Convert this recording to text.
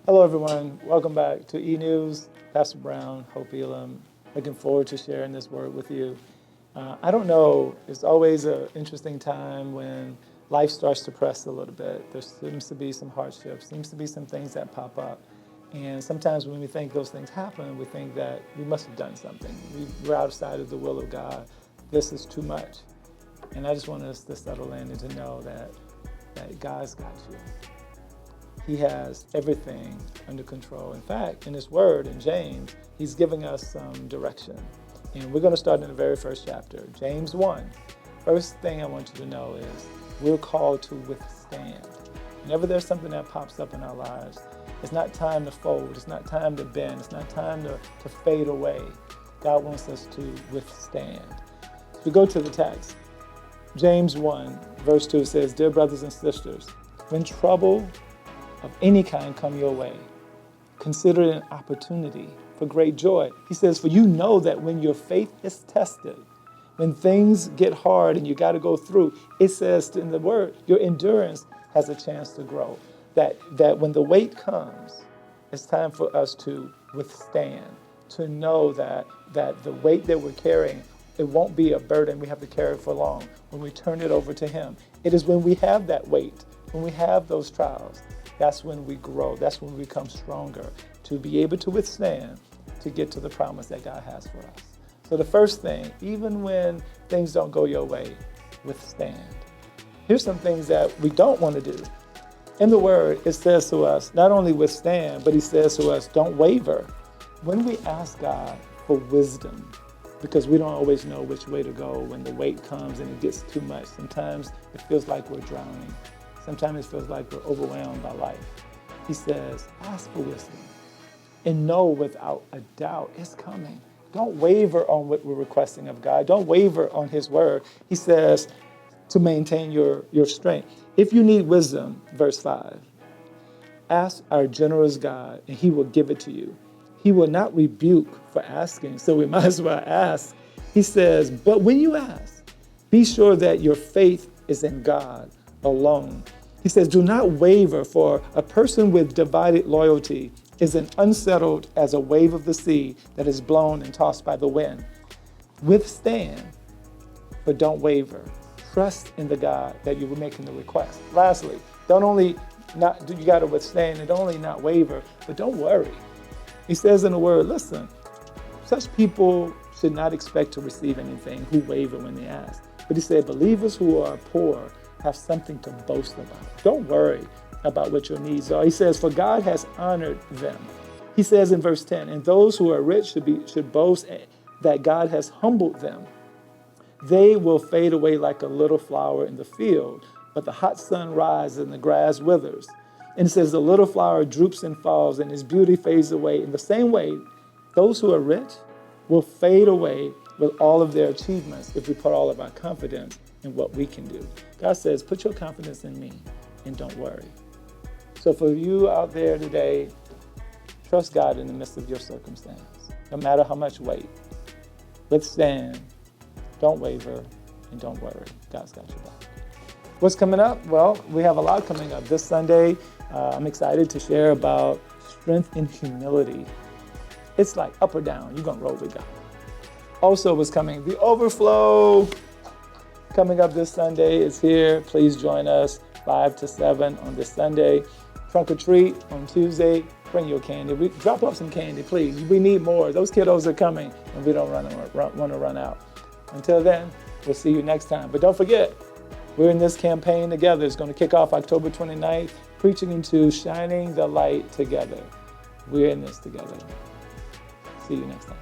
Hello, everyone. Welcome back to E-News. Pastor Brown, Hope+Elim. Looking forward to sharing this word with you. I don't know, it's always an interesting time when life starts to press a little bit. There seems to be some hardships, seems to be some things that pop up. And sometimes when we think those things happen, we think that we must have done something. We're outside of the will of God. This is too much. And I just want us to settle in and to know that God's got you. He has everything under control. In fact, in his word, in James, he's giving us some direction. And we're going to start in the very first chapter, James 1. First thing I want you to know is we're called to withstand. Whenever there's something that pops up in our lives, it's not time to fold. It's not time to bend. It's not time to fade away. God wants us to withstand. If we go to the text, James 1, verse 2 says, "Dear brothers and sisters, when trouble of any kind come your way, consider it an opportunity for great joy." He says, "For you know that when your faith is tested, when things get hard and you got to go through," it says in the word, your endurance has a chance to grow. That when the weight comes, it's time for us to withstand, to know that the weight that we're carrying, it won't be a burden we have to carry for long when we turn it over to him. It is when we have that weight, when we have those trials, that's when we grow. That's when we become stronger to be able to withstand, to get to the promise that God has for us. So the first thing, even when things don't go your way, withstand. Here's some things that we don't want to do. In the word, it says to us, not only withstand, but he says to us, don't waver. When we ask God for wisdom, because we don't always know which way to go when the weight comes and it gets too much. Sometimes it feels like we're drowning. Sometimes it feels like we're overwhelmed by life. He says, ask for wisdom and know without a doubt it's coming. Don't waver on what we're requesting of God. Don't waver on his word. He says to maintain your strength. If you need wisdom, verse 5, ask our generous God and he will give it to you. He will not rebuke for asking, so we might as well ask. He says, but when you ask, be sure that your faith is in God alone. He says, do not waver, for a person with divided loyalty is as unsettled as a wave of the sea that is blown and tossed by the wind. Withstand, but don't waver. Trust in the God that you were making the request. Lastly, you got to withstand and don't only not waver, but don't worry. He says in the word, listen, such people should not expect to receive anything who waver when they ask. But he said, believers who are poor have something to boast about. Don't worry about what your needs are. He says, for God has honored them. He says in verse 10, and those who are rich should boast that God has humbled them. They will fade away like a little flower in the field, but the hot sun rises and the grass withers. And it says the little flower droops and falls and its beauty fades away. In the same way, those who are rich will fade away with all of their achievements if we put all of our confidence in what we can do. God says, put your confidence in me and don't worry. So for you out there today, trust God in the midst of your circumstance. No matter how much weight, withstand, don't waver, and don't worry. God's got your back. What's coming up? Well, we have a lot coming up. This Sunday, I'm excited to share about strength in humility. It's like up or down. You're going to roll with God. Also, what's coming? The Overflow coming up this Sunday is here. Please join us 5 to 7 on this Sunday. Trunk or treat on Tuesday. Bring your candy. Drop off some candy, please. We need more. Those kiddos are coming, and we don't want to run out. Until then, we'll see you next time. But don't forget, we're in this campaign together. It's going to kick off October 29th, preaching into shining the light together. We're in this together. See you next time.